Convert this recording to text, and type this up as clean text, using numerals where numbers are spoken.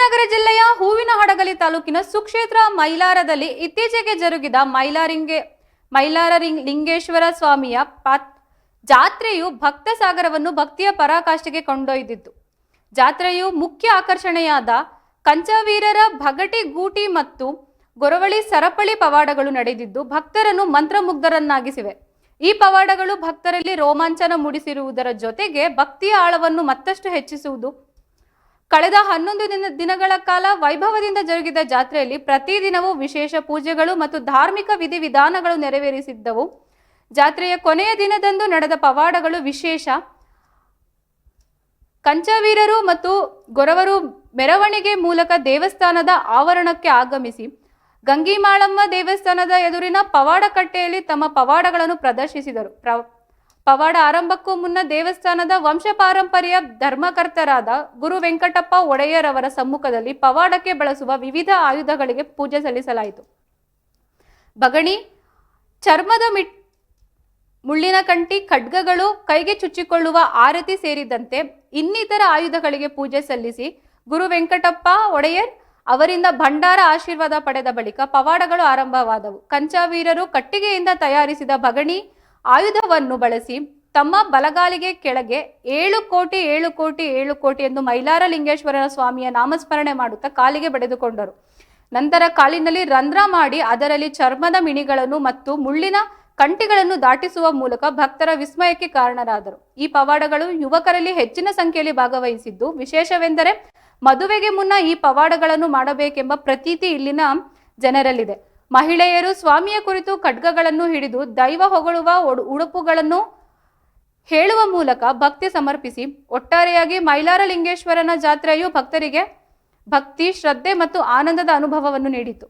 ವಿಜಯನಗರ ಜಿಲ್ಲೆಯ ಹೂವಿನಹಡಗಲಿ ತಾಲೂಕಿನ ಸುಕ್ಷೇತ್ರ ಮೈಲಾರದಲ್ಲಿ ಇತ್ತೀಚೆಗೆ ಜರುಗಿದ ಲಿಂಗೇಶ್ವರ ಸ್ವಾಮಿಯ ಜಾತ್ರೆಯು ಭಕ್ತ ಸಾಗರವನ್ನು ಭಕ್ತಿಯ ಪರಾಕಾಷ್ಠೆಗೆ ಕೊಂಡೊಯ್ದಿತ್ತು. ಜಾತ್ರೆಯು ಮುಖ್ಯ ಆಕರ್ಷಣೆಯಾದ ಕಂಚವೀರರ ಭಗಟಿ ಗೂಟಿ ಮತ್ತು ಗೊರವಳಿ ಸರಪಳಿ ಪವಾಡಗಳು ನಡೆದಿದ್ದು ಭಕ್ತರನ್ನು ಮಂತ್ರಮುಗ್ಧರನ್ನಾಗಿಸಿವೆ. ಈ ಪವಾಡಗಳು ಭಕ್ತರಲ್ಲಿ ರೋಮಾಂಚನ ಮೂಡಿಸಿರುವುದರ ಜೊತೆಗೆ ಭಕ್ತಿಯ ಆಳವನ್ನು ಮತ್ತಷ್ಟು ಹೆಚ್ಚಿಸುವುದು. ಕಳೆದ 11 ದಿನಗಳ ಕಾಲ ವೈಭವದಿಂದ ಜರುಗಿದ ಜಾತ್ರೆಯಲ್ಲಿ ಪ್ರತಿದಿನವೂ ವಿಶೇಷ ಪೂಜೆಗಳು ಮತ್ತು ಧಾರ್ಮಿಕ ವಿಧಿವಿಧಾನಗಳು ನೆರವೇರಿಸಿದ್ದವು. ಜಾತ್ರೆಯ ಕೊನೆಯ ದಿನದಂದು ನಡೆದ ಪವಾಡಗಳು ವಿಶೇಷ. ಕಂಚವೀರರು ಮತ್ತು ಗೊರವರು ಮೆರವಣಿಗೆ ಮೂಲಕ ದೇವಸ್ಥಾನದ ಆವರಣಕ್ಕೆ ಆಗಮಿಸಿ ಗಂಗಿಮಾಳಮ್ಮ ದೇವಸ್ಥಾನದ ಎದುರಿನ ಪವಾಡ ಕಟ್ಟೆಯಲ್ಲಿ ತಮ್ಮ ಪವಾಡಗಳನ್ನು ಪ್ರದರ್ಶಿಸಿದರು. ಪವಾಡ ಆರಂಭಕ್ಕೂ ಮುನ್ನ ದೇವಸ್ಥಾನದ ವಂಶಪಾರಂಪರ್ಯ ಧರ್ಮಕರ್ತರಾದ ಗುರು ವೆಂಕಟಪ್ಪ ಒಡೆಯರ್ ಅವರ ಸಮ್ಮುಖದಲ್ಲಿ ಪವಾಡಕ್ಕೆ ಬಳಸುವ ವಿವಿಧ ಆಯುಧಗಳಿಗೆ ಪೂಜೆ ಸಲ್ಲಿಸಲಾಯಿತು. ಬಗಣಿ, ಚರ್ಮದ ಮುಳ್ಳಿನ ಕಂಟಿ, ಖಡ್ಗಗಳು, ಕೈಗೆ ಚುಚ್ಚಿಕೊಳ್ಳುವ ಆರತಿ ಸೇರಿದಂತೆ ಇನ್ನಿತರ ಆಯುಧಗಳಿಗೆ ಪೂಜೆ ಸಲ್ಲಿಸಿ ಗುರು ವೆಂಕಟಪ್ಪ ಒಡೆಯರ್ ಅವರಿಂದ ಭಂಡಾರ ಆಶೀರ್ವಾದ ಪಡೆದ ಬಳಿಕ ಪವಾಡಗಳು ಆರಂಭವಾದವು. ಕಂಚವೀರರು ಕಟ್ಟಿಗೆಯಿಂದ ತಯಾರಿಸಿದ ಬಗಣಿ ಆಯುಧವನ್ನು ಬಳಸಿ ತಮ್ಮ ಬಲಗಾಲಿಗೆ ಕೆಳಗೆ 7 ಕೋಟಿ 7 ಕೋಟಿ 7 ಕೋಟಿ ಎಂದು ಮೈಲಾರ ಲಿಂಗೇಶ್ವರನ ಸ್ವಾಮಿಯ ನಾಮಸ್ಮರಣೆ ಮಾಡುತ್ತಾ ಕಾಲಿಗೆ ಬಡಿದುಕೊಂಡರು. ನಂತರ ಕಾಲಿನಲ್ಲಿ ರಂಧ್ರ ಮಾಡಿ ಅದರಲ್ಲಿ ಚರ್ಮದ ಮಿಣಿಗಳನ್ನು ಮತ್ತು ಮುಳ್ಳಿನ ಕಂಟಿಗಳನ್ನು ದಾಟಿಸುವ ಮೂಲಕ ಭಕ್ತರ ವಿಸ್ಮಯಕ್ಕೆ ಕಾರಣರಾದರು. ಈ ಪವಾಡಗಳು ಯುವಕರಲ್ಲಿ ಹೆಚ್ಚಿನ ಸಂಖ್ಯೆಯಲ್ಲಿ ಭಾಗವಹಿಸಿದ್ದು ವಿಶೇಷವೆಂದರೆ ಮದುವೆಗೆ ಮುನ್ನ ಈ ಪವಾಡಗಳನ್ನು ಮಾಡಬೇಕೆಂಬ ಪ್ರತೀತಿ ಇಲ್ಲಿನ ಜನರಲ್ಲಿದೆ. ಮಹಿಳೆಯರು ಸ್ವಾಮಿಯ ಕುರಿತು ಖಡ್ಗಗಳನ್ನು ಹಿಡಿದು ದೈವ ಹೊಗಳುವ ಉಡುಪುಗಳನ್ನು ಹೇಳುವ ಮೂಲಕ ಭಕ್ತಿ ಸಮರ್ಪಿಸಿ ಒಟ್ಟಾರೆಯಾಗಿ ಮೈಲಾರ ಲಿಂಗೇಶ್ವರನ ಜಾತ್ರೆಯು ಭಕ್ತರಿಗೆ ಭಕ್ತಿ, ಶ್ರದ್ಧೆ ಮತ್ತು ಆನಂದದ ಅನುಭವವನ್ನು ನೀಡಿತು.